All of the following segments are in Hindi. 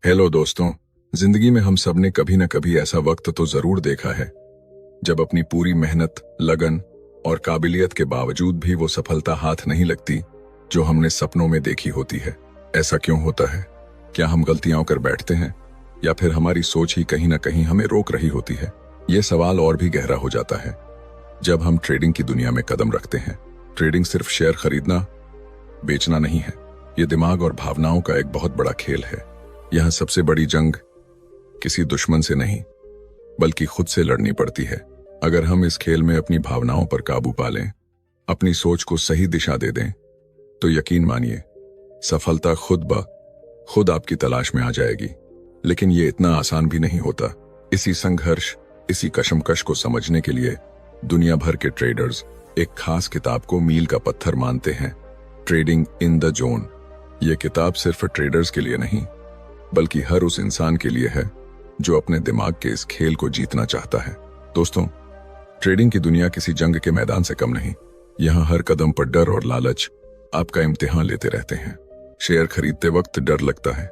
हेलो दोस्तों। जिंदगी में हम सब ने कभी न कभी ऐसा वक्त तो जरूर देखा है जब अपनी पूरी मेहनत, लगन और काबिलियत के बावजूद भी वो सफलता हाथ नहीं लगती जो हमने सपनों में देखी होती है। ऐसा क्यों होता है? क्या हम गलतियां कर बैठते हैं या फिर हमारी सोच ही कहीं ना कहीं हमें रोक रही होती है? ये सवाल और भी गहरा हो जाता है जब हम ट्रेडिंग की दुनिया में कदम रखते हैं। ट्रेडिंग सिर्फ शेयर खरीदना बेचना नहीं है, ये दिमाग और भावनाओं का एक बहुत बड़ा खेल है। यह सबसे बड़ी जंग किसी दुश्मन से नहीं बल्कि खुद से लड़नी पड़ती है। अगर हम इस खेल में अपनी भावनाओं पर काबू पा लें, अपनी सोच को सही दिशा दे दें, तो यकीन मानिए सफलता खुद आपकी तलाश में आ जाएगी। लेकिन ये इतना आसान भी नहीं होता। इसी संघर्ष, इसी कशमकश को समझने के लिए दुनिया भर के ट्रेडर्स एक खास किताब को मील का पत्थर मानते हैं, ट्रेडिंग इन द जोन। ये किताब सिर्फ ट्रेडर्स के लिए नहीं बल्कि हर उस इंसान के लिए है जो अपने दिमाग के इस खेल को जीतना चाहता है। दोस्तों, ट्रेडिंग की दुनिया किसी जंग के मैदान से कम नहीं। यहाँ हर कदम पर डर और लालच आपका इम्तिहान लेते रहते हैं। शेयर खरीदते वक्त डर लगता है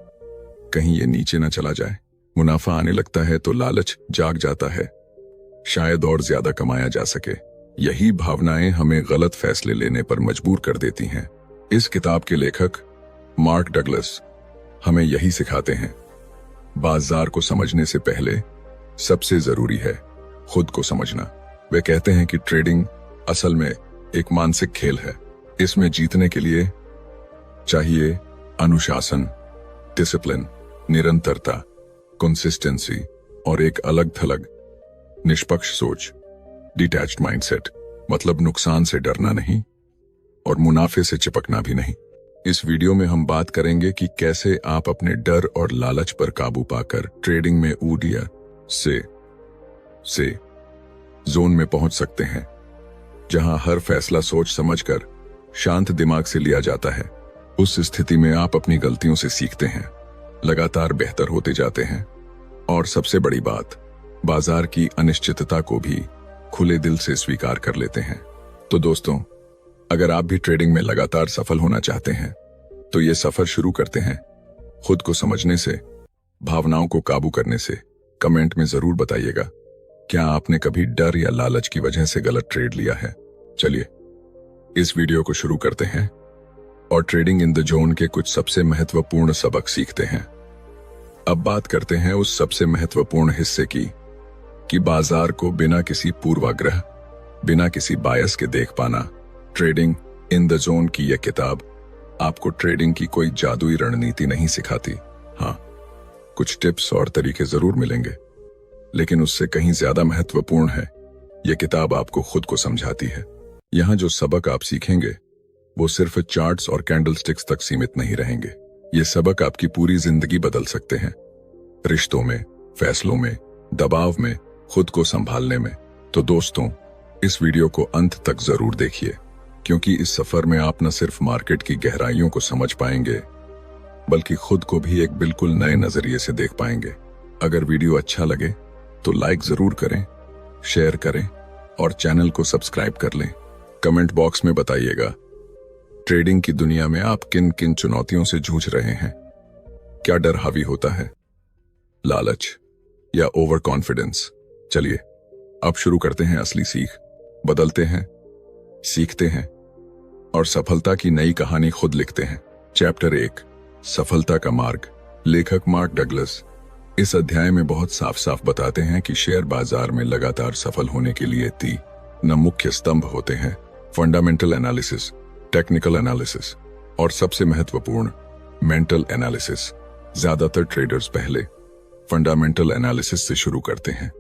कहीं ये नीचे न चला जाए। मुनाफा आने लगता है तो लालच जाग जाता है, शायद और ज्यादा कमाया जा सके। यही भावनाएं हमें गलत फैसले लेने पर मजबूर कर देती हैं। इस किताब के लेखक मार्क डगलस हमें यही सिखाते हैं, बाजार को समझने से पहले सबसे जरूरी है खुद को समझना। वे कहते हैं कि ट्रेडिंग असल में एक मानसिक खेल है। इसमें जीतने के लिए चाहिए अनुशासन, डिसिप्लिन, निरंतरता, कंसिस्टेंसी और एक अलग थलग निष्पक्ष सोच, डिटैच्ड माइंडसेट। मतलब नुकसान से डरना नहीं और मुनाफे से चिपकना भी नहीं। इस वीडियो में हम बात करेंगे कि कैसे आप अपने डर और लालच पर काबू पाकर ट्रेडिंग में ऊर्जा से जोन में पहुंच सकते हैं, जहां हर फैसला सोच समझकर शांत दिमाग से लिया जाता है। उस स्थिति में आप अपनी गलतियों से सीखते हैं, लगातार बेहतर होते जाते हैं और सबसे बड़ी बात, बाजार की अनिश्चितता को भी खुले दिल से स्वीकार कर लेते हैं। तो दोस्तों, अगर आप भी ट्रेडिंग में लगातार सफल होना चाहते हैं तो ये सफर शुरू करते हैं खुद को समझने से, भावनाओं को काबू करने से। कमेंट में जरूर बताइएगा, क्या आपने कभी डर या लालच की वजह से गलत ट्रेड लिया है? चलिए इस वीडियो को शुरू करते हैं और ट्रेडिंग इन द जोन के कुछ सबसे महत्वपूर्ण सबक सीखते हैं। अब बात करते हैं उस सबसे महत्वपूर्ण हिस्से की कि बाजार को बिना किसी पूर्वाग्रह, बिना किसी बायस के देख पाना। ट्रेडिंग इन द जोन की यह किताब आपको ट्रेडिंग की कोई जादुई रणनीति नहीं सिखाती। हाँ, कुछ टिप्स और तरीके जरूर मिलेंगे, लेकिन उससे कहीं ज्यादा महत्वपूर्ण है, यह किताब आपको खुद को समझाती है। यहाँ जो सबक आप सीखेंगे वो सिर्फ चार्ट्स और कैंडलस्टिक्स तक सीमित नहीं रहेंगे। ये सबक आपकी पूरी जिंदगी बदल सकते हैं, रिश्तों में, फैसलों में, दबाव में, खुद को संभालने में। तो दोस्तों, इस वीडियो को अंत तक जरूर देखिए, क्योंकि इस सफर में आप न सिर्फ मार्केट की गहराइयों को समझ पाएंगे बल्कि खुद को भी एक बिल्कुल नए नजरिए से देख पाएंगे। अगर वीडियो अच्छा लगे तो लाइक जरूर करें, शेयर करें और चैनल को सब्सक्राइब कर लें। कमेंट बॉक्स में बताइएगा, ट्रेडिंग की दुनिया में आप किन किन चुनौतियों से जूझ रहे हैं? क्या डर हावी होता है, लालच या ओवर कॉन्फिडेंस? चलिए अब शुरू करते हैं असली सीख। बदलते हैं, सीखते हैं और सफलता की नई कहानी खुद लिखते हैं। चैप्टर 1, सफलता का मार्ग। लेखक मार्क डगलस इस अध्याय में बहुत साफ साफ बताते हैं कि शेयर बाजार में लगातार सफल होने के लिए 3 मुख्य स्तंभ होते हैं: फंडामेंटल एनालिसिस, टेक्निकल एनालिसिस और सबसे महत्वपूर्ण मेंटल एनालिसिस। ज्यादातर ट्रेडर्स पहले फंडामेंटल एनालिसिस से शुरू करते हैं।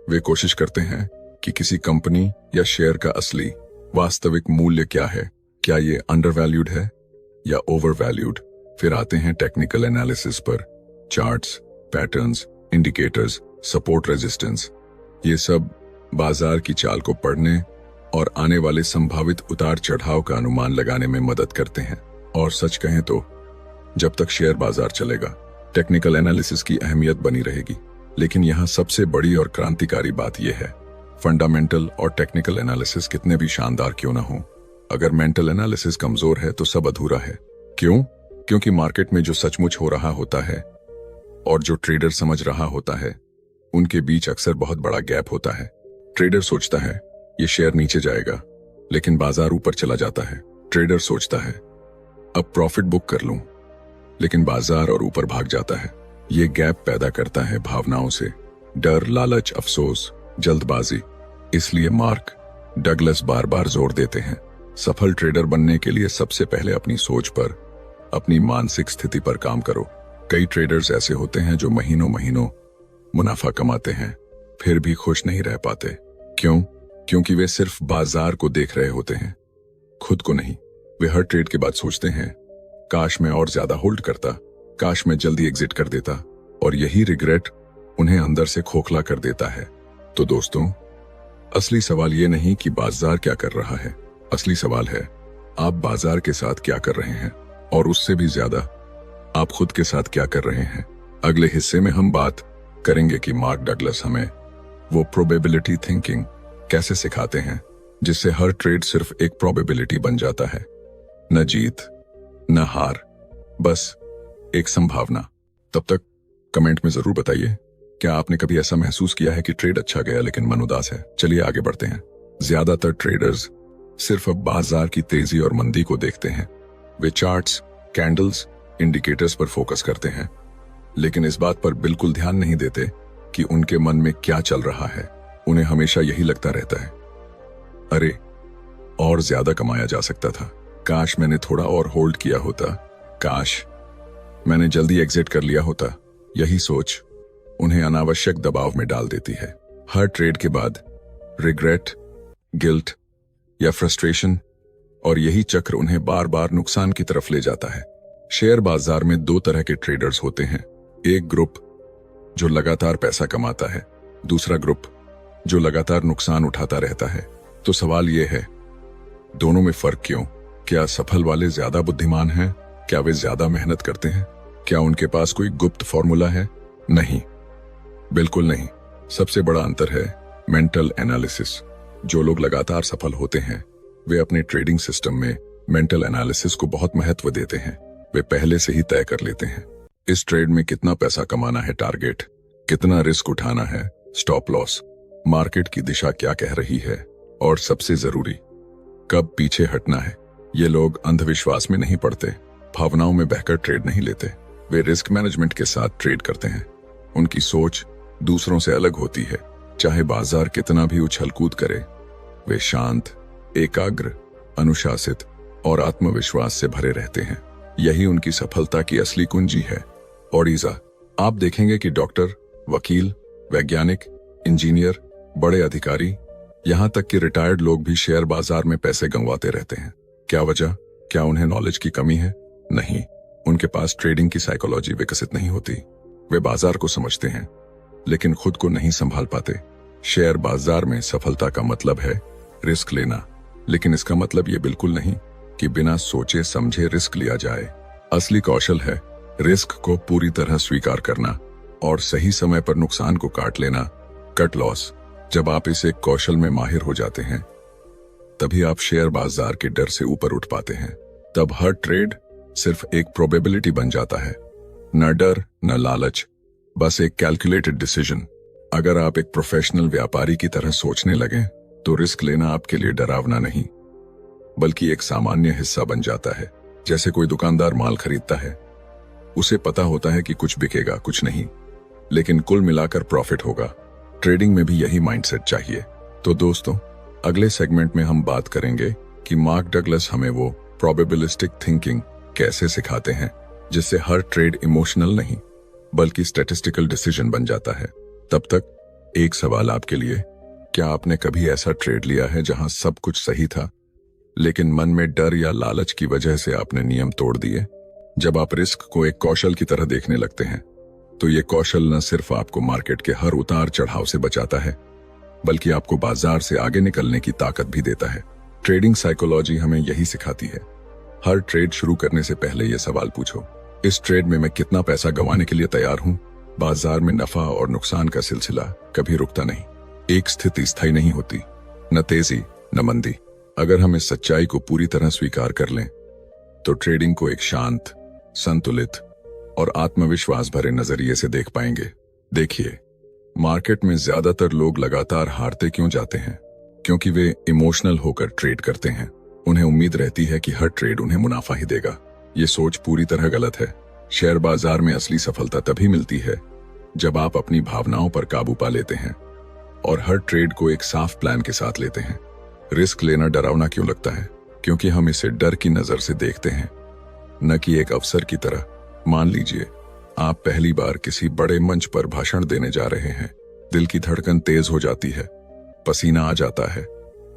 वे कोशिश करते हैं कि किसी कंपनी या शेयर का असली वास्तविक मूल्य क्या है, क्या ये अंडरवैल्यूड है या ओवरवैल्यूड। फिर आते हैं टेक्निकल एनालिसिस पर, charts, patterns, indicators, support, resistance. ये सब बाजार की चाल को पढ़ने और आने वाले संभावित उतार चढ़ाव का अनुमान लगाने में मदद करते हैं। और सच कहें तो जब तक शेयर बाजार चलेगा, टेक्निकल एनालिसिस की अहमियत बनी रहेगी। लेकिन यहाँ सबसे बड़ी और क्रांतिकारी बात यह है, फंडामेंटल और टेक्निकल एनालिसिस कितने भी शानदार क्यों ना हो, अगर मेंटल एनालिसिस कमजोर है तो सब अधूरा है। क्यों? क्योंकि मार्केट में जो सचमुच हो रहा होता है और जो ट्रेडर समझ रहा होता है उनके बीच अक्सर बहुत बड़ा गैप होता है। ट्रेडर सोचता है ये शेयर नीचे जाएगा, लेकिन बाजार ऊपर चला जाता है। ट्रेडर सोचता है अब प्रॉफिट बुक कर लूं, लेकिन बाजार और ऊपर भाग जाता है। ये गैप पैदा करता है भावनाओं से, डर, लालच, अफसोस, जल्दबाजी। इसलिए मार्क डगलस बार बार जोर देते हैं, सफल ट्रेडर बनने के लिए सबसे पहले अपनी सोच पर, अपनी मानसिक स्थिति पर काम करो। कई ट्रेडर्स ऐसे होते हैं जो महीनों महीनों मुनाफा कमाते हैं, फिर भी खुश नहीं रह पाते। क्यों? क्योंकि वे सिर्फ बाजार को देख रहे होते हैं, खुद को नहीं। वे हर ट्रेड के बाद सोचते हैं काश मैं और ज्यादा होल्ड करता, काश मैं जल्दी एग्जिट कर देता, और यही रिग्रेट उन्हें अंदर से खोखला कर देता है। तो दोस्तों, असली सवाल ये नहीं कि बाजार क्या कर रहा है, असली सवाल है आप बाजार के साथ क्या कर रहे हैं, और उससे भी ज्यादा आप खुद के साथ क्या कर रहे हैं। अगले हिस्से में हम बात करेंगे कि मार्क डगलस हमें वो प्रोबेबिलिटी थिंकिंग कैसे सिखाते हैं जिससे हर ट्रेड सिर्फ एक प्रोबेबिलिटी बन जाता है, न जीत न हार, बस एक संभावना। तब तक कमेंट में जरूर बताइए क्या आपने कभी ऐसा महसूस किया है कि ट्रेड अच्छा गया लेकिन मन उदास है। चलिए आगे बढ़ते हैं। ज्यादातर ट्रेडर्स सिर्फ अब बाजार की तेजी और मंदी को देखते हैं। वे चार्ट्स, कैंडल्स, इंडिकेटर्स पर फोकस करते हैं, लेकिन इस बात पर बिल्कुल ध्यान नहीं देते कि उनके मन में क्या चल रहा है। उन्हें हमेशा यही लगता रहता है अरे और ज्यादा कमाया जा सकता था, काश मैंने थोड़ा और होल्ड किया होता, काश मैंने जल्दी एग्जिट कर लिया होता। यही सोच उन्हें अनावश्यक दबाव में डाल देती है। हर ट्रेड के बाद रिग्रेट, गिल्ट या फ्रस्ट्रेशन, और यही चक्र उन्हें बार बार नुकसान की तरफ ले जाता है। शेयर बाजार में दो तरह के ट्रेडर्स होते हैं, एक ग्रुप जो लगातार पैसा कमाता है, दूसरा ग्रुप जो लगातार नुकसान उठाता रहता है। तो सवाल यह है, दोनों में फर्क क्यों? क्या सफल वाले ज्यादा बुद्धिमान हैं? क्या वे ज्यादा मेहनत करते हैं? क्या उनके पास कोई गुप्त फॉर्मूला है? नहीं, बिल्कुल नहीं। सबसे बड़ा अंतर है मेंटल एनालिसिस। जो लोग लगातार सफल होते हैं वे अपने ट्रेडिंग सिस्टम में मेंटल एनालिसिस को बहुत महत्व देते हैं। वे पहले से ही तय कर लेते हैं इस ट्रेड में कितना पैसा कमाना है, टारगेट कितना, रिस्क उठाना है, स्टॉप लॉस, मार्केट की दिशा क्या कह रही है, और सबसे जरूरी कब पीछे हटना है। ये लोग अंधविश्वास में नहीं पड़ते, भावनाओं में बहकर ट्रेड नहीं लेते। वे रिस्क मैनेजमेंट के साथ ट्रेड करते हैं। उनकी सोच दूसरों से अलग होती है। चाहे बाजार कितना भी उछल कूद करे, वे शांत, एकाग्र, अनुशासित और आत्मविश्वास से भरे रहते हैं। यही उनकी सफलता की असली कुंजी है। और ईजा, आप देखेंगे कि डॉक्टर, वकील, वैज्ञानिक, इंजीनियर, बड़े अधिकारी, यहां तक कि रिटायर्ड लोग भी शेयर बाजार में पैसे गंवाते रहते हैं। क्या वजह? क्या उन्हें नॉलेज की कमी है? नहीं, उनके पास ट्रेडिंग की साइकोलॉजी विकसित नहीं होती। वे बाजार को समझते हैं लेकिन खुद को नहीं संभाल पाते। शेयर बाजार में सफलता का मतलब है रिस्क लेना, लेकिन इसका मतलब ये बिल्कुल नहीं कि बिना सोचे समझे रिस्क लिया जाए। असली कौशल है रिस्क को पूरी तरह स्वीकार करना और सही समय पर नुकसान को काट लेना, कट लॉस। जब आप इस एक कौशल में माहिर हो जाते हैं तभी आप शेयर बाजार के डर से ऊपर उठ पाते हैं। तब हर ट्रेड सिर्फ एक प्रोबेबिलिटी बन जाता है, न डर न लालच, बस एक कैलकुलेटेड डिसीजन। अगर आप एक प्रोफेशनल व्यापारी की तरह सोचने लगे तो रिस्क लेना आपके लिए डरावना नहीं बल्कि एक सामान्य हिस्सा बन जाता है। जैसे कोई दुकानदार माल खरीदता है, उसे पता होता है कि कुछ बिकेगा, कुछ नहीं, लेकिन कुल मिलाकर प्रॉफिट होगा। ट्रेडिंग में भी यही माइंडसेट चाहिए। तो दोस्तों, अगले सेगमेंट में हम बात करेंगे कि मार्क डगलस हमें वो प्रोबेबिलिस्टिक थिंकिंग कैसे सिखाते हैं जिससे हर ट्रेड इमोशनल नहीं बल्कि स्टैटिस्टिकल डिसीजन बन जाता है। तब तक एक सवाल आपके लिए, क्या आपने कभी ऐसा ट्रेड लिया है जहां सब कुछ सही था लेकिन मन में डर या लालच की वजह से आपने नियम तोड़ दिए? जब आप रिस्क को एक कौशल की तरह देखने लगते हैं तो ये कौशल न सिर्फ आपको मार्केट के हर उतार चढ़ाव से बचाता है बल्कि आपको बाजार से आगे निकलने की ताकत भी देता है। ट्रेडिंग साइकोलॉजी हमें यही सिखाती है। हर ट्रेड शुरू करने से पहले यह सवाल पूछो, इस ट्रेड में मैं कितना पैसा गंवाने के लिए तैयार हूं? बाजार में नफा और नुकसान का सिलसिला कभी रुकता नहीं। एक स्थिति स्थायी नहीं होती, न तेजी न मंदी। अगर हम इस सच्चाई को पूरी तरह स्वीकार कर लें तो ट्रेडिंग को एक शांत, संतुलित और आत्मविश्वास भरे नजरिए से देख पाएंगे। देखिए, मार्केट में ज्यादातर लोग लगातार हारते क्यों जाते हैं? क्योंकि वे इमोशनल होकर ट्रेड करते हैं। उन्हें उम्मीद रहती है कि हर ट्रेड उन्हें मुनाफा ही देगा। ये सोच पूरी तरह गलत है। शेयर बाजार में असली सफलता तभी मिलती है जब आप अपनी भावनाओं पर काबू पा लेते हैं और हर ट्रेड को एक साफ प्लान के साथ लेते हैं। रिस्क लेना डरावना क्यों लगता है? क्योंकि हम इसे डर की नजर से देखते हैं, न कि एक अवसर की तरह। मान लीजिए आप पहली बार किसी बड़े मंच पर भाषण देने जा रहे हैं। दिल की धड़कन तेज हो जाती है, पसीना आ जाता है,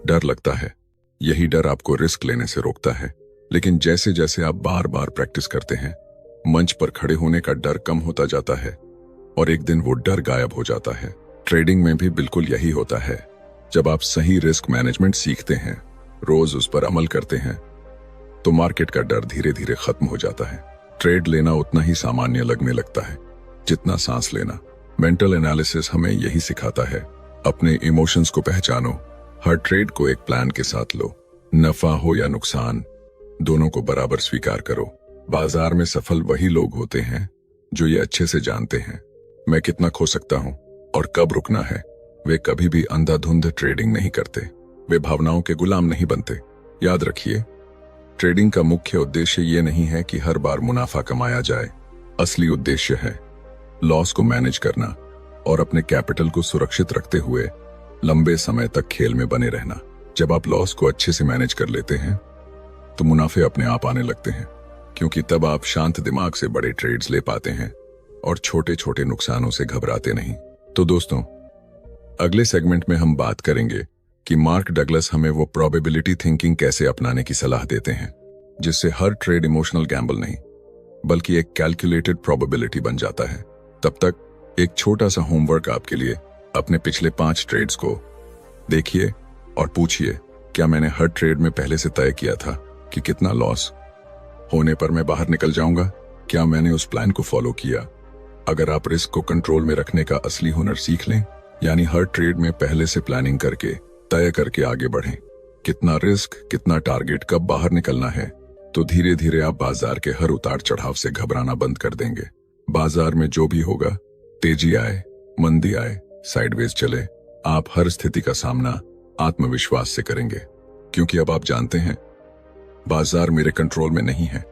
डर लगता है। यही डर आपको रिस्क लेने से रोकता है। लेकिन जैसे जैसे आप बार बार प्रैक्टिस करते हैं, मंच पर खड़े होने का डर कम होता जाता है और एक दिन वो डर गायब हो जाता है। ट्रेडिंग में भी बिल्कुल यही होता है। जब आप सही रिस्क मैनेजमेंट सीखते हैं, रोज उस पर अमल करते हैं, तो मार्केट का डर धीरे धीरे खत्म हो जाता है। ट्रेड लेना उतना ही सामान्य लगने लगता है जितना सांस लेना। मेंटल एनालिसिस हमें यही सिखाता है। अपने इमोशंस को पहचानो, हर ट्रेड को एक प्लान के साथ लो। नफा हो या नुकसान, दोनों को बराबर स्वीकार करो। बाजार में सफल वही लोग होते हैं जो ये अच्छे से जानते हैं मैं कितना खो सकता हूं और कब रुकना है। वे कभी भी अंधाधुंध ट्रेडिंग नहीं करते। वे भावनाओं के गुलाम नहीं बनते। याद रखिए, ट्रेडिंग का मुख्य उद्देश्य ये नहीं है कि हर बार मुनाफा कमाया जाए। असली उद्देश्य है लॉस को मैनेज करना और अपने कैपिटल को सुरक्षित रखते हुए लंबे समय तक खेल में बने रहना। जब आप लॉस को अच्छे से मैनेज कर लेते हैं तो मुनाफे अपने आप आने लगते हैं, क्योंकि तब आप शांत दिमाग से बड़े ट्रेड्स ले पाते हैं और छोटे छोटे नुकसानों से घबराते नहीं। तो दोस्तों, अगले सेगमेंट में हम बात करेंगे कि मार्क डगलस हमें वो प्रोबेबिलिटी थिंकिंग कैसे अपनाने की सलाह देते हैं जिससे हर ट्रेड इमोशनल गैम्बल नहीं बल्कि एक कैलकुलेटेड प्रोबेबिलिटी बन जाता है। तब तक एक छोटा सा होमवर्क आपके लिए। अपने पिछले 5 ट्रेड्स को देखिए और पूछिए, क्या मैंने हर ट्रेड में पहले से तय किया था कि कितना लॉस होने पर मैं बाहर निकल जाऊंगा? क्या मैंने उस प्लान को फॉलो किया? अगर आप रिस्क को कंट्रोल में रखने का असली हुनर सीख लें, यानी हर ट्रेड में पहले से प्लानिंग करके तय करके आगे बढ़ें, कितना रिस्क, कितना टारगेट, कब बाहर निकलना है, तो धीरे धीरे आप बाजार के हर उतार चढ़ाव से घबराना बंद कर देंगे। बाजार में जो भी होगा, तेजी आए, मंदी आए, साइडवेज चले, आप हर स्थिति का सामना आत्मविश्वास से करेंगे, क्योंकि अब आप जानते हैं बाजार मेरे कंट्रोल में नहीं है,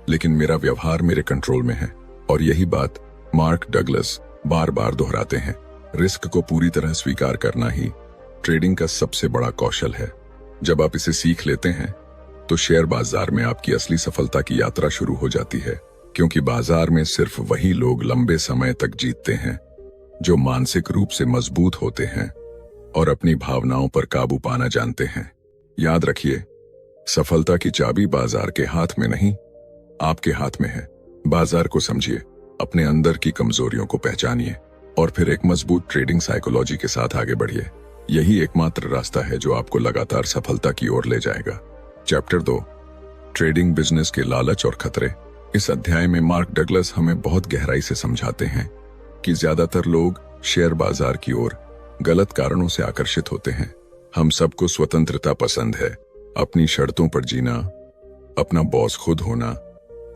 लेकिन मेरा व्यवहार मेरे कंट्रोल में है। और यही बात मार्क डगलस बार बार दोहराते हैं। रिस्क को पूरी तरह स्वीकार करना ही ट्रेडिंग का सबसे बड़ा कौशल है। जब आप इसे सीख लेते हैं तो शेयर बाजार में आपकी असली सफलता की यात्रा शुरू हो जाती है, क्योंकि बाजार में सिर्फ वही लोग लंबे समय तक जीतते हैं जो मानसिक रूप से मजबूत होते हैं और अपनी भावनाओं पर काबू पाना जानते हैं। याद रखिए, सफलता की चाबी बाजार के हाथ में नहीं, आपके हाथ में है। बाजार को समझिए, अपने अंदर की कमजोरियों को पहचानिए और फिर एक मजबूत ट्रेडिंग साइकोलॉजी के साथ आगे बढ़िए। यही एकमात्र रास्ता है जो आपको लगातार सफलता की ओर ले जाएगा। चैप्टर 2, ट्रेडिंग बिजनेस के लालच और खतरे। इस अध्याय में मार्क डगलस हमें बहुत गहराई से समझाते हैं कि ज्यादातर लोग शेयर बाजार की ओर गलत कारणों से आकर्षित होते हैं। हम सबको स्वतंत्रता पसंद है, अपनी शर्तों पर जीना, अपना बॉस खुद होना,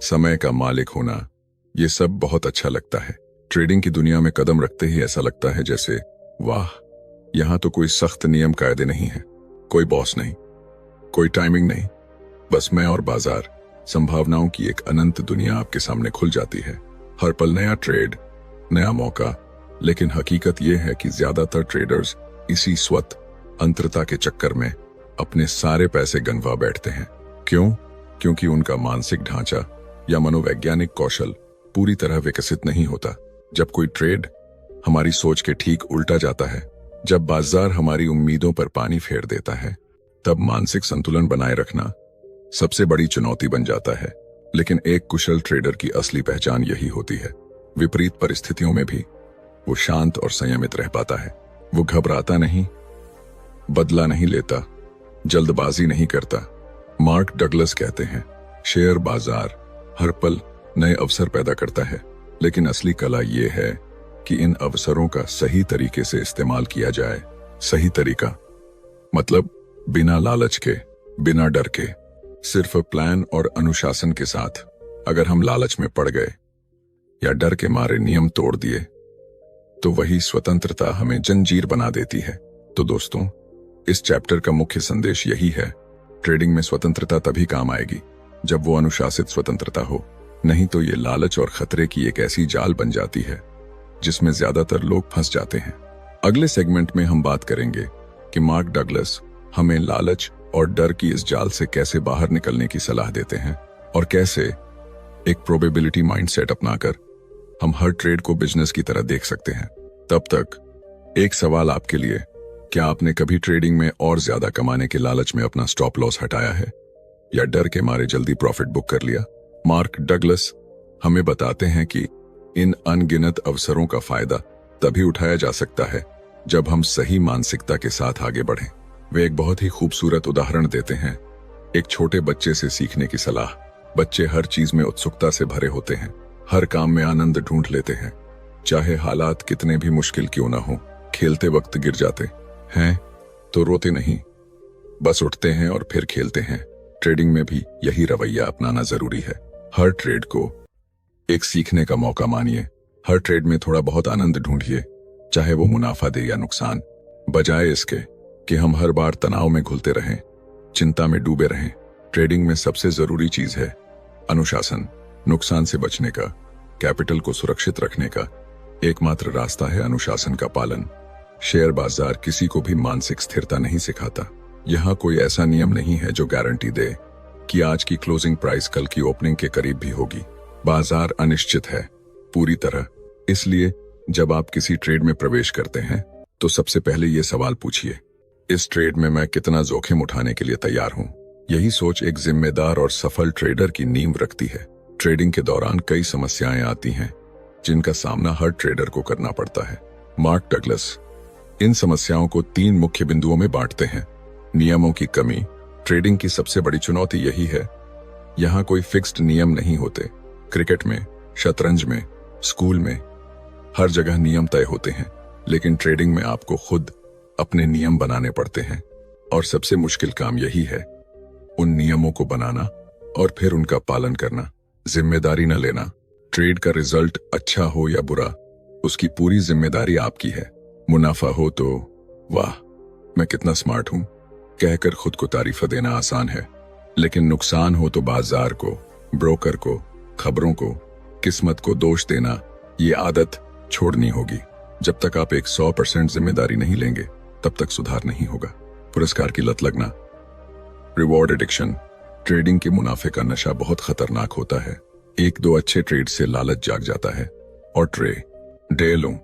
समय का मालिक होना, ये सब बहुत अच्छा लगता है। ट्रेडिंग की दुनिया में कदम रखते ही ऐसा लगता है जैसे वाह, यहाँ तो कोई सख्त नियम कायदे नहीं है, कोई बॉस नहीं, कोई टाइमिंग नहीं, बस मैं और बाजार। संभावनाओं की एक अनंत दुनिया आपके सामने खुल जाती है। हर पल नया ट्रेड, नया मौका। लेकिन हकीकत यह है कि ज्यादातर ट्रेडर्स इसी स्वत अंतरता के चक्कर में अपने सारे पैसे गंवा बैठते हैं। क्यों? क्योंकि उनका मानसिक ढांचा या मनोवैज्ञानिक कौशल पूरी तरह विकसित नहीं होता। जब कोई ट्रेड हमारी सोच के ठीक उल्टा जाता है, जब बाजार हमारी उम्मीदों पर पानी फेर देता है, तब मानसिक संतुलन बनाए रखना सबसे बड़ी चुनौती बन जाता है। लेकिन एक कुशल ट्रेडर की असली पहचान यही होती है। विपरीत परिस्थितियों में भी वो शांत और संयमित रह पाता है। वो घबराता नहीं, बदला नहीं लेता, जल्दबाजी नहीं करता। मार्क डगलस कहते हैं, शेयर बाजार हर पल नए अवसर पैदा करता है, लेकिन असली कला ये है कि इन अवसरों का सही तरीके से इस्तेमाल किया जाए। सही तरीका मतलब बिना लालच के, बिना डर के, सिर्फ प्लान और अनुशासन के साथ। अगर हम लालच में पड़ गए या डर के मारे नियम तोड़ दिए, तो वही स्वतंत्रता हमें जंजीर बना देती है। तो दोस्तों, इस चैप्टर का मुख्य संदेश यही है, ट्रेडिंग में स्वतंत्रता तभी काम आएगी जब वो अनुशासित स्वतंत्रता हो, नहीं तो ये लालच और खतरे की एक ऐसी जाल बन जाती है जिसमें ज्यादातर लोग फंस जाते हैं। अगले सेगमेंट में हम बात करेंगे कि मार्क डगलस हमें लालच और डर की इस जाल से कैसे बाहर निकलने की सलाह देते हैं और कैसे एक प्रोबेबिलिटी माइंडसेट अपनाकर हम हर ट्रेड को बिजनेस की तरह देख सकते हैं। तब तक एक सवाल आपके लिए, क्या आपने कभी ट्रेडिंग में और ज्यादा कमाने के लालच में अपना स्टॉप लॉस हटाया है या डर के मारे जल्दी प्रॉफिट बुक कर लिया? मार्क डगलस हमें बताते हैं कि इन अनगिनत अवसरों का फायदा तभी उठाया जा सकता है जब हम सही मानसिकता के साथ आगे बढ़ें। वे एक बहुत ही खूबसूरत उदाहरण देते हैं, एक छोटे बच्चे से सीखने की सलाह। बच्चे हर चीज में उत्सुकता से भरे होते हैं, हर काम में आनंद ढूंढ लेते हैं, चाहे हालात कितने भी मुश्किल क्यों ना हो। खेलते वक्त गिर जाते हैं तो रोते नहीं, बस उठते हैं और फिर खेलते हैं। ट्रेडिंग में भी यही रवैया अपनाना जरूरी है। हर ट्रेड को एक सीखने का मौका मानिए। हर ट्रेड में थोड़ा बहुत आनंद ढूंढिए, चाहे वो मुनाफा दे या नुकसान, बजाय इसके कि हम हर बार तनाव में घुलते रहें, चिंता में डूबे रहें। ट्रेडिंग में सबसे जरूरी चीज है अनुशासन। नुकसान से बचने का, कैपिटल को सुरक्षित रखने का एकमात्र रास्ता है अनुशासन का पालन। शेयर बाजार किसी को भी मानसिक स्थिरता नहीं सिखाता। यहाँ कोई ऐसा नियम नहीं है जो गारंटी दे कि आज की क्लोजिंग प्राइस कल की ओपनिंग के करीब भी होगी। बाजार अनिश्चित है पूरी तरह। इसलिए जब आप किसी ट्रेड में प्रवेश करते हैं तो सबसे पहले ये सवाल पूछिए, इस ट्रेड में मैं कितना जोखिम उठाने के लिए तैयार हूं? यही सोच एक जिम्मेदार और सफल ट्रेडर की नींव रखती है। ट्रेडिंग के दौरान कई समस्याएं आती हैं जिनका सामना हर ट्रेडर को करना पड़ता है। मार्क डगलस इन समस्याओं को 3 मुख्य बिंदुओं में बांटते हैं। नियमों की कमी। ट्रेडिंग की सबसे बड़ी चुनौती यही है, यहाँ कोई फिक्स्ड नियम नहीं होते। क्रिकेट में, शतरंज में, स्कूल में, हर जगह नियम तय होते हैं, लेकिन ट्रेडिंग में आपको खुद अपने नियम बनाने पड़ते हैं। और सबसे मुश्किल काम यही है, उन नियमों को बनाना और फिर उनका पालन करना। जिम्मेदारी न लेना। ट्रेड का रिजल्ट अच्छा हो या बुरा, उसकी पूरी जिम्मेदारी आपकी है। मुनाफा हो तो वाह मैं कितना स्मार्ट हूं कहकर खुद को तारीफ देना आसान है, लेकिन नुकसान हो तो बाजार को, ब्रोकर को, खबरों को, किस्मत को दोष देना, ये आदत छोड़नी होगी। जब तक आप एक 100% जिम्मेदारी नहीं लेंगे तब तक सुधार नहीं होगा। पुरस्कार की लत लगना। Reward addiction. ट्रेडिंग के मुनाफे का नशा बहुत खतरनाक होता है। 1-2 अच्छे ट्रेड से लालच जाग जाता है और डे लूं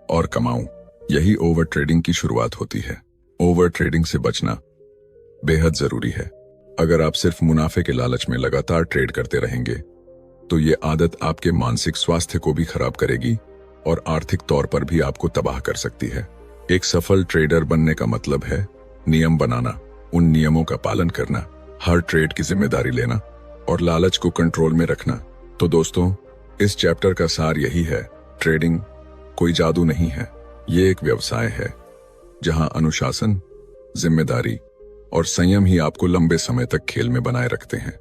और कमाऊं, यही ओवर ट्रेडिंग की शुरुआत होती है। ओवर ट्रेडिंग से बचना बेहद जरूरी है। अगर आप सिर्फ मुनाफे के लालच में लगातार ट्रेड करते रहेंगे तो ये आदत आपके मानसिक स्वास्थ्य को भी खराब करेगी और आर्थिक तौर पर भी आपको तबाह कर सकती है। एक सफल ट्रेडर बनने का मतलब है नियम बनाना, उन नियमों का पालन करना, हर ट्रेड की जिम्मेदारी लेना और लालच को कंट्रोल में रखना। तो दोस्तों, इस चैप्टर का सार यही है, ट्रेडिंग कोई जादू नहीं है, ये एक व्यवसाय है जहां अनुशासन, जिम्मेदारी और संयम ही आपको लंबे समय तक खेल में बनाए रखते हैं।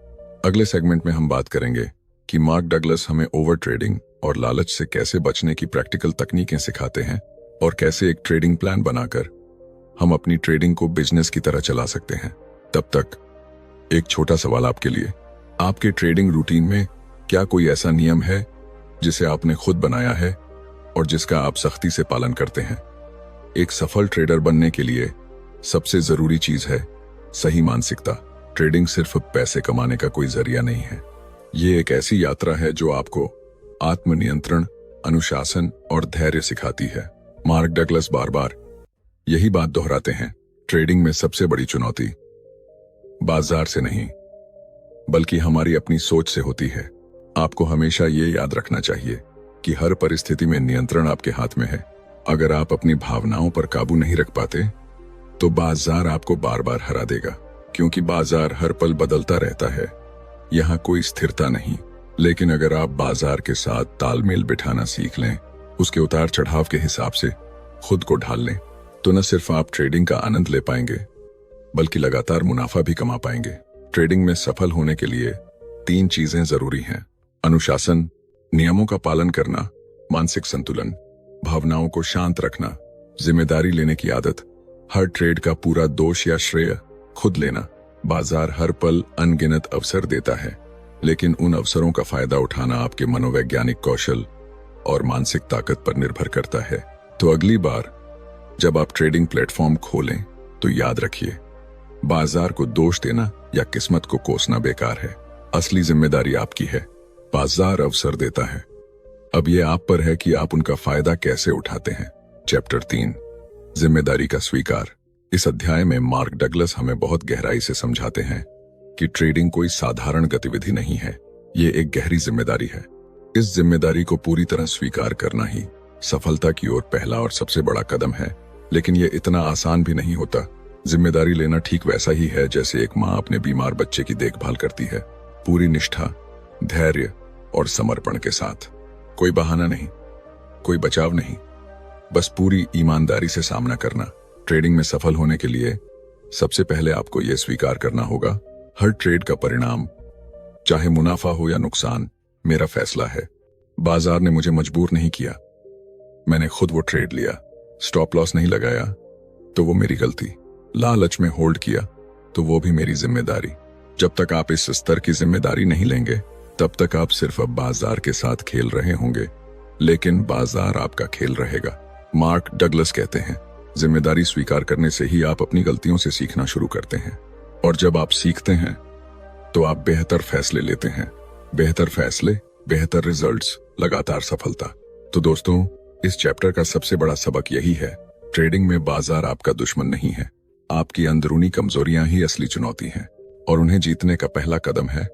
अगले सेगमेंट में हम बात करेंगे कि मार्क डगलस हमें ओवर ट्रेडिंग और लालच से कैसे बचने की प्रैक्टिकल तकनीकें सिखाते हैं और कैसे एक ट्रेडिंग प्लान बनाकर हम अपनी ट्रेडिंग को बिजनेस की तरह चला सकते हैं। तब तक एक छोटा सवाल आपके लिए, आपके ट्रेडिंग रूटीन में क्या कोई ऐसा नियम है जिसे आपने खुद बनाया है और जिसका आप सख्ती से पालन करते हैं? एक सफल ट्रेडर बनने के लिए सबसे जरूरी चीज है सही मानसिकता। ट्रेडिंग सिर्फ पैसे कमाने का कोई जरिया नहीं है, ये एक ऐसी यात्रा है जो आपको आत्मनियंत्रण, अनुशासन और धैर्य सिखाती है। मार्क डगलस बार बार यही बात दोहराते हैं, ट्रेडिंग में सबसे बड़ी चुनौती बाजार से नहीं बल्कि हमारी अपनी सोच से होती है। आपको हमेशा ये याद रखना चाहिए कि हर परिस्थिति में नियंत्रण आपके हाथ में है। अगर आप अपनी भावनाओं पर काबू नहीं रख पाते तो बाजार आपको बार बार हरा देगा, क्योंकि बाजार हर पल बदलता रहता है, यहाँ कोई स्थिरता नहीं। लेकिन अगर आप बाजार के साथ तालमेल बिठाना सीख लें, उसके उतार चढ़ाव के हिसाब से खुद को ढाल लें, तो न सिर्फ आप ट्रेडिंग का आनंद ले पाएंगे बल्कि लगातार मुनाफा भी कमा पाएंगे। ट्रेडिंग में सफल होने के लिए 3 चीजें जरूरी हैं: अनुशासन, नियमों का पालन करना, मानसिक संतुलन, भावनाओं को शांत रखना, जिम्मेदारी लेने की आदत, हर ट्रेड का पूरा दोष या श्रेय खुद लेना। बाजार हर पल अनगिनत अवसर देता है, लेकिन उन अवसरों का फायदा उठाना आपके मनोवैज्ञानिक कौशल और मानसिक ताकत पर निर्भर करता है। तो अगली बार जब आप ट्रेडिंग प्लेटफॉर्म खोलें तो याद रखिए, बाजार को दोष देना या किस्मत को कोसना बेकार है। असली जिम्मेदारी आपकी है। बाजार अवसर देता है, अब यह आप पर है कि आप उनका फायदा कैसे उठाते हैं। चैप्टर 3, जिम्मेदारी का स्वीकार। इस अध्याय में मार्क डगलस हमें बहुत गहराई से समझाते हैं कि ट्रेडिंग कोई साधारण गतिविधि नहीं है, ये एक गहरी जिम्मेदारी है। इस जिम्मेदारी को पूरी तरह स्वीकार करना ही सफलता की ओर पहला और सबसे बड़ा कदम है, लेकिन यह इतना आसान भी नहीं होता। जिम्मेदारी लेना ठीक वैसा ही है जैसे एक माँ अपने बीमार बच्चे की देखभाल करती है, पूरी निष्ठा, धैर्य और समर्पण के साथ। कोई बहाना नहीं, कोई बचाव नहीं, बस पूरी ईमानदारी से सामना करना। ट्रेडिंग में सफल होने के लिए सबसे पहले आपको यह स्वीकार करना होगा, हर ट्रेड का परिणाम, चाहे मुनाफा हो या नुकसान, मेरा फैसला है। बाजार ने मुझे मजबूर नहीं किया, मैंने खुद वो ट्रेड लिया। स्टॉप लॉस नहीं लगाया तो वो मेरी गलती, लालच में होल्ड किया तो वो भी मेरी जिम्मेदारी। जब तक आप इस स्तर की जिम्मेदारी नहीं लेंगे, तब तक आप सिर्फ अब बाजार के साथ खेल रहे होंगे, लेकिन बाजार आपका खेल रहेगा। मार्क डगलस कहते हैं, जिम्मेदारी स्वीकार करने से ही आप अपनी गलतियों से सीखना शुरू करते हैं, और जब आप सीखते हैं तो आप बेहतर फैसले लेते हैं। बेहतर फैसले, बेहतर रिजल्ट्स, लगातार सफलता। तो दोस्तों, इस चैप्टर का सबसे बड़ा सबक यही है, ट्रेडिंग में बाजार आपका दुश्मन नहीं है, आपकी अंदरूनी कमजोरियां ही असली चुनौती हैं, और उन्हें जीतने का पहला कदम है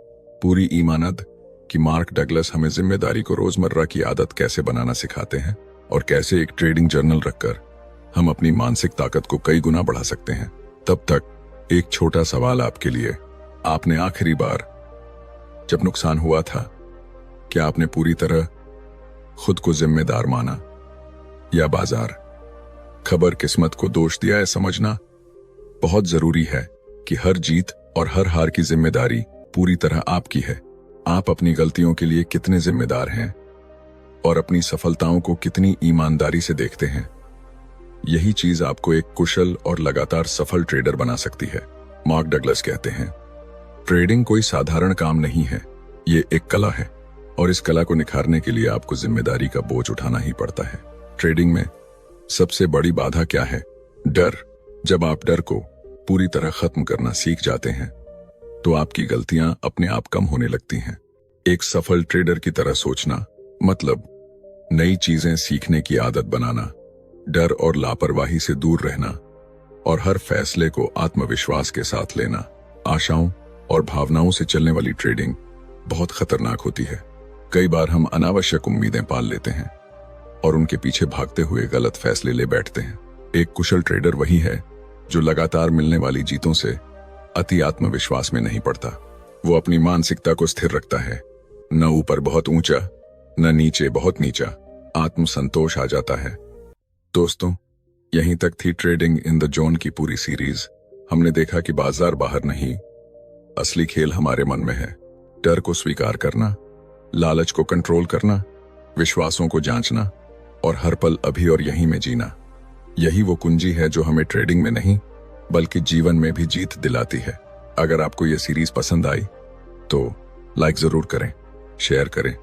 पूरी ईमानत कि मार्क डगलस हमें जिम्मेदारी को रोजमर्रा की आदत कैसे बनाना सिखाते हैं, और कैसे एक ट्रेडिंग जर्नल रखकर हम अपनी मानसिक ताकत को कई गुना बढ़ा सकते हैं। तब तक एक छोटा सवाल आपके लिए, आपने आखिरी बार जब नुकसान हुआ था, क्या आपने पूरी तरह खुद को जिम्मेदार माना, या बाजार, खबर, किस्मत को दोष दिया है? समझना बहुत जरूरी है कि हर जीत और हर हार की जिम्मेदारी पूरी तरह आपकी है। आप अपनी गलतियों के लिए कितने जिम्मेदार हैं और अपनी सफलताओं को कितनी ईमानदारी से देखते हैं, यही चीज आपको एक कुशल और लगातार सफल ट्रेडर बना सकती है। मार्क डगलस कहते हैं, ट्रेडिंग कोई साधारण काम नहीं है, ये एक कला है, और इस कला को निखारने के लिए आपको जिम्मेदारी का बोझ उठाना ही पड़ता है। ट्रेडिंग में सबसे बड़ी बाधा क्या है? डर। जब आप डर को पूरी तरह खत्म करना सीख जाते हैं तो आपकी गलतियां अपने आप कम होने लगती हैं। एक सफल ट्रेडर की तरह सोचना मतलब नई चीजें सीखने की आदत बनाना, डर और लापरवाही से दूर रहना, और हर फैसले को आत्मविश्वास के साथ लेना। आशाओं और भावनाओं से चलने वाली ट्रेडिंग बहुत खतरनाक होती है। कई बार हम अनावश्यक उम्मीदें पाल लेते हैं और उनके पीछे भागते हुए गलत फैसले ले बैठते हैं। एक कुशल ट्रेडर वही है जो लगातार मिलने वाली जीतों से अति आत्मविश्वास में नहीं पड़ता। वो अपनी मानसिकता को स्थिर रखता है, न ऊपर बहुत ऊंचा, न नीचे बहुत नीचा। आत्मसंतोष आ जाता है। दोस्तों, यहीं तक थी ट्रेडिंग इन द जोन की पूरी सीरीज। हमने देखा कि बाजार बाहर नहीं, असली खेल हमारे मन में है। डर को स्वीकार करना, लालच को कंट्रोल करना, विश्वासों को जांचना, और हर पल अभी और यहीं में जीना, यही वो कुंजी है जो हमें ट्रेडिंग में नहीं बल्कि जीवन में भी जीत दिलाती है। अगर आपको यह सीरीज पसंद आई तो लाइक जरूर करें, शेयर करें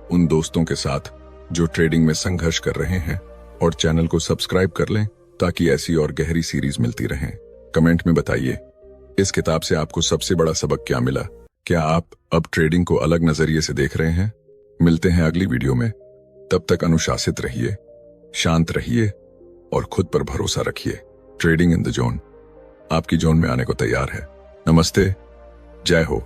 उन दोस्तों के साथ जो ट्रेडिंग में संघर्ष कर रहे हैं, और चैनल को सब्सक्राइब कर लें ताकि ऐसी और गहरी सीरीज मिलती रहें। कमेंट में बताइए, इस किताब से आपको सबसे बड़ा सबक क्या मिला? क्या आप अब ट्रेडिंग को अलग नजरिए से देख रहे हैं? मिलते हैं अगली वीडियो में। तब तक अनुशासित रहिए, शांत रहिए और खुद पर भरोसा रखिए। ट्रेडिंग इन द जोन आपकी जोन में आने को तैयार है। नमस्ते, जय हो।